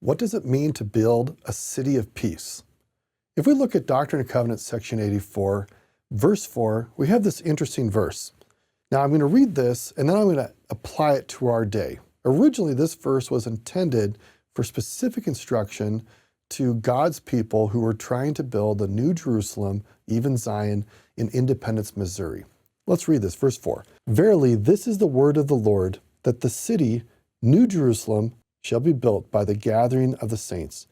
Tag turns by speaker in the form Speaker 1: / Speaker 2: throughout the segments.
Speaker 1: What does it mean to build a city of peace? If we look at Doctrine and Covenants, section 84, verse 4, we have this interesting verse. Now I'm going to read this, and then I'm going to apply it to our day. Originally, this verse was intended for specific instruction to God's people who were trying to build the New Jerusalem, even Zion, in Independence, Missouri. Let's read this, verse 4. Verily, this is the word of the Lord, that the city, New Jerusalem, shall be built by the gathering of the saints,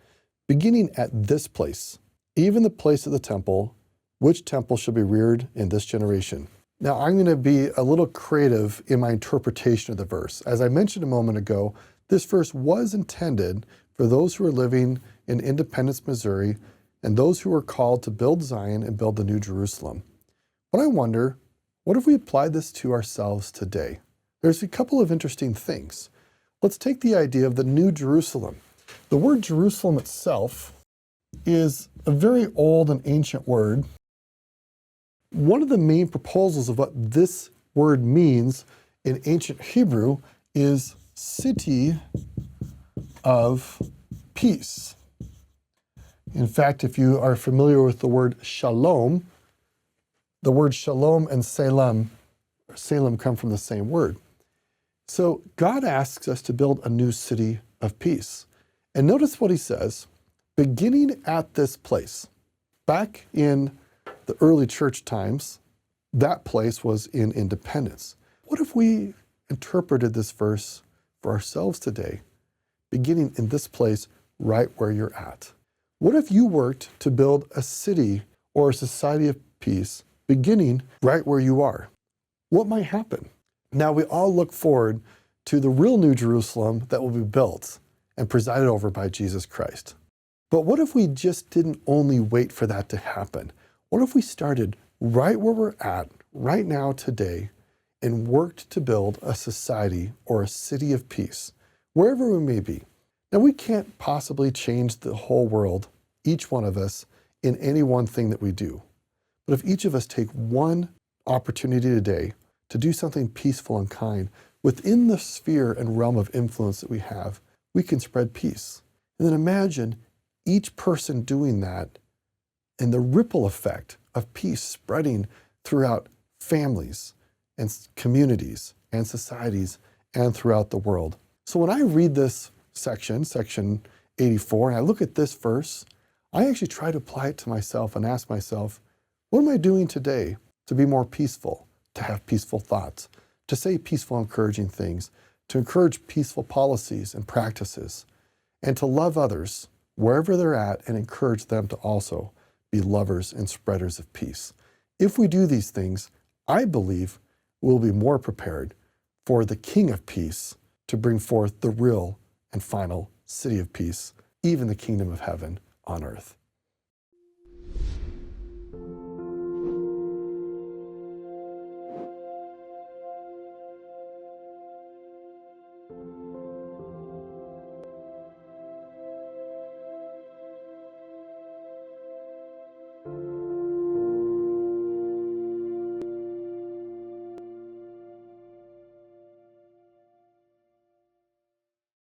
Speaker 1: beginning at this place, even the place of the temple, which temple shall be reared in this generation. Now, I'm going to be a little creative in my interpretation of the verse. As I mentioned a moment ago, this verse was intended for those who are living in Independence, Missouri, and those who are called to build Zion and build the New Jerusalem. But I wonder, what if we applied this to ourselves today? There's a couple of interesting things. Let's take the idea of the New Jerusalem. The word Jerusalem itself is a very old and ancient word. One of the main proposals of what this word means in ancient Hebrew is city of peace. In fact, if you are familiar with the word shalom, the word shalom and Salem come from the same word. So God asks us to build a new city of peace. And notice what he says, beginning at this place. Back in the early church times, that place was in Independence. What if we interpreted this verse for ourselves today, beginning in this place right where you're at? What if you worked to build a city or a society of peace, beginning right where you are? What might happen? Now, we all look forward to the real New Jerusalem that will be built and presided over by Jesus Christ. But what if we just didn't only wait for that to happen? What if we started right where we're at, right now, today, and worked to build a society or a city of peace, wherever we may be? Now, we can't possibly change the whole world, each one of us, in any one thing that we do. But if each of us take one opportunity today to do something peaceful and kind within the sphere and realm of influence that we have, we can spread peace. And then imagine each person doing that and the ripple effect of peace spreading throughout families and communities and societies and throughout the world. So when I read this section 84, and I look at this verse, I actually try to apply it to myself and ask myself, what am I doing today to be more peaceful? To have peaceful thoughts, to say peaceful, encouraging things, to encourage peaceful policies and practices, and to love others wherever they're at and encourage them to also be lovers and spreaders of peace. If we do these things, I believe we'll be more prepared for the King of Peace to bring forth the real and final city of peace, even the kingdom of heaven on earth.